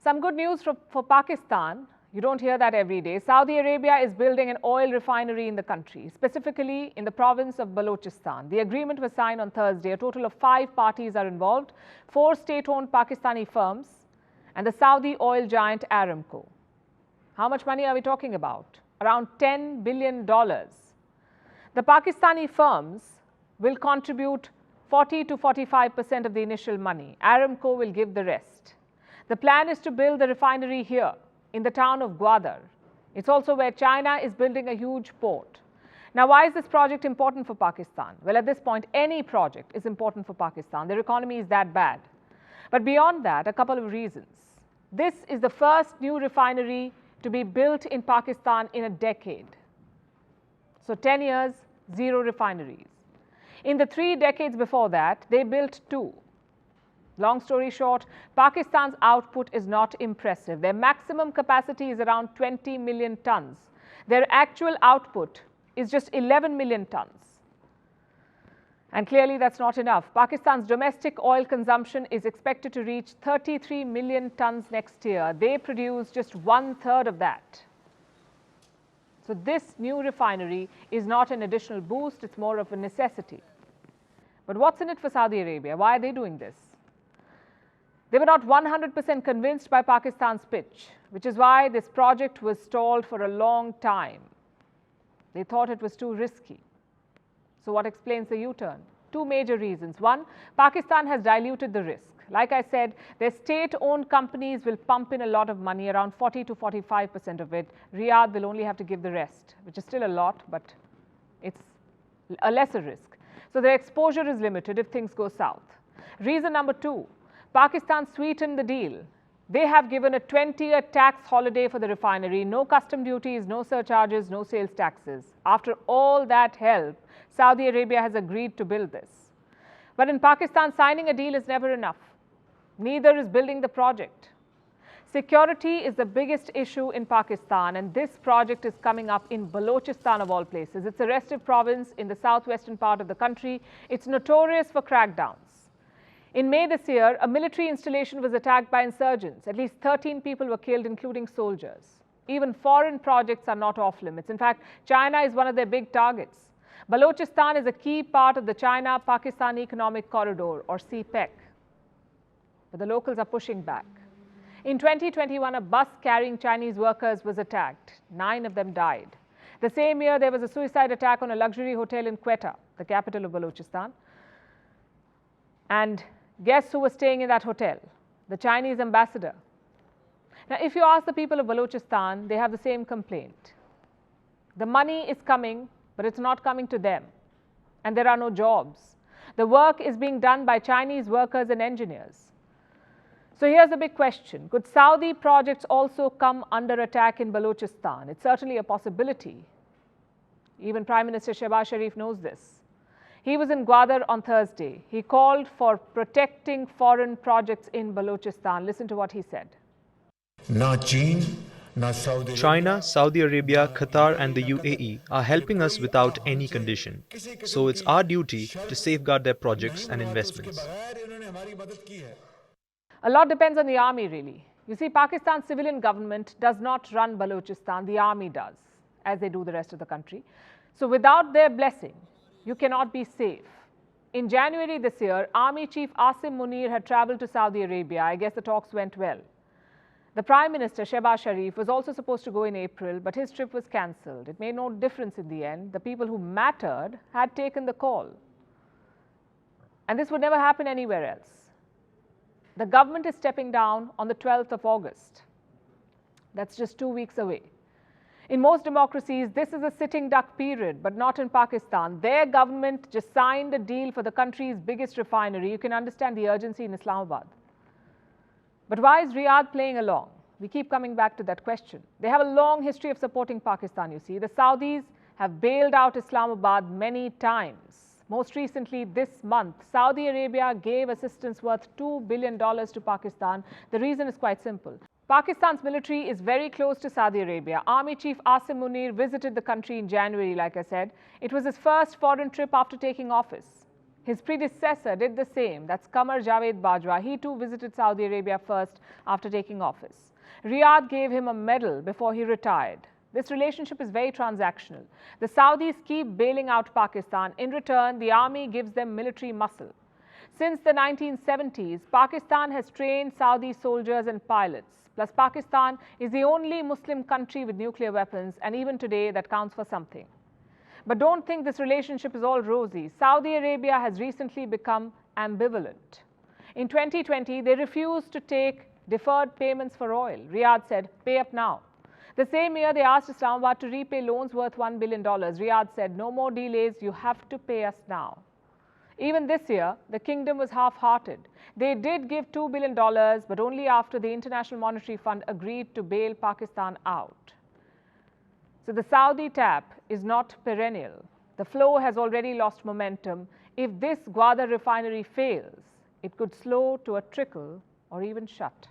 Some good news for Pakistan. You don't hear that every day. Saudi Arabia is building an oil refinery in the country, specifically in the province of Balochistan. The agreement was signed on Thursday. A total of 5 parties are involved, 4 state-owned Pakistani firms and the Saudi oil giant Aramco. How much money are we talking about? Around $10 billion. The Pakistani firms will contribute 40 to 45% of the initial money. Aramco will give the rest. The plan is to build the refinery here in the town of Gwadar. It's also where China is building a huge port. Now, why is this project important for Pakistan? Well, at this point, any project is important for Pakistan. Their economy is that bad. But beyond that, a couple of reasons. This is the first new refinery to be built in Pakistan in a decade. So 10 years, 0 refineries. In the 3 decades before that, they built 2. Long story short, Pakistan's output is not impressive. Their maximum capacity is around 20 million tons. Their actual output is just 11 million tons. And clearly that's not enough. Pakistan's domestic oil consumption is expected to reach 33 million tons next year. They produce just 1/3 of that. So this new refinery is not an additional boost, it's more of a necessity. But what's in it for Saudi Arabia? Why are they doing this? They were not 100% convinced by Pakistan's pitch, which is why this project was stalled for a long time. They thought it was too risky. So what explains the U-turn? 2 major reasons. One, Pakistan has diluted the risk. Like I said, their state-owned companies will pump in a lot of money, around 40 to 45% of it. Riyadh will only have to give the rest, which is still a lot, but it's a lesser risk. So their exposure is limited if things go south. Reason number 2, Pakistan sweetened the deal. They have given a 20-year tax holiday for the refinery, no custom duties, no surcharges, no sales taxes. After all that help, Saudi Arabia has agreed to build this. But in Pakistan, signing a deal is never enough. Neither is building the project. Security is the biggest issue in Pakistan, and this project is coming up in Balochistan of all places. It's a restive province in the southwestern part of the country. It's notorious for crackdowns. In May this year, a military installation was attacked by insurgents. At least 13 people were killed, including soldiers. Even foreign projects are not off limits. In fact, China is one of their big targets. Balochistan is a key part of the China-Pakistan Economic Corridor, or CPEC. But the locals are pushing back. In 2021, a bus carrying Chinese workers was attacked. 9 of them died. The same year, there was a suicide attack on a luxury hotel in Quetta, the capital of Balochistan. And guess who was staying in that hotel? The Chinese ambassador. Now, if you ask the people of Balochistan, they have the same complaint. The money is coming, but it's not coming to them. And there are no jobs. The work is being done by Chinese workers and engineers. So here's the big question. Could Saudi projects also come under attack in Balochistan? It's certainly a possibility. Even Prime Minister Shehbaz Sharif knows this. He was in Gwadar on Thursday. He called for protecting foreign projects in Balochistan. Listen to what he said. China, Saudi Arabia, Qatar and the UAE are helping us without any condition. So it's our duty to safeguard their projects and investments. A lot depends on the army, really. You see, Pakistan's civilian government does not run Balochistan. The army does, as they do the rest of the country. So without their blessing, you cannot be safe. In January this year, Army Chief Asim Munir had traveled to Saudi Arabia. I guess the talks went well. The Prime Minister, Shehbaz Sharif, was also supposed to go in April, but his trip was cancelled. It made no difference in the end. The people who mattered had taken the call. And this would never happen anywhere else. The government is stepping down on the 12th of August. That's just 2 weeks away. In most democracies, this is a sitting duck period, but not in Pakistan. Their government just signed a deal for the country's biggest refinery. You can understand the urgency in Islamabad. But why is Riyadh playing along? We keep coming back to that question. They have a long history of supporting Pakistan, you see. The Saudis have bailed out Islamabad many times. Most recently, this month, Saudi Arabia gave assistance worth $2 billion to Pakistan. The reason is quite simple. Pakistan's military is very close to Saudi Arabia. Army Chief Asim Munir visited the country in January, like I said. It was his first foreign trip after taking office. His predecessor did the same. That's Qamar Javed Bajwa. He too visited Saudi Arabia first after taking office. Riyadh gave him a medal before he retired. This relationship is very transactional. The Saudis keep bailing out Pakistan. In return, the army gives them military muscle. Since the 1970s, Pakistan has trained Saudi soldiers and pilots. Plus, Pakistan is the only Muslim country with nuclear weapons, and even today, that counts for something. But don't think this relationship is all rosy. Saudi Arabia has recently become ambivalent. In 2020, they refused to take deferred payments for oil. Riyadh said, pay up now. The same year, they asked Islamabad to repay loans worth $1 billion. Riyadh said, no more delays, you have to pay us now. Even this year, the kingdom was half-hearted. They did give $2 billion, but only after the International Monetary Fund agreed to bail Pakistan out. So the Saudi tap is not perennial. The flow has already lost momentum. If this Gwadar refinery fails, it could slow to a trickle or even shut.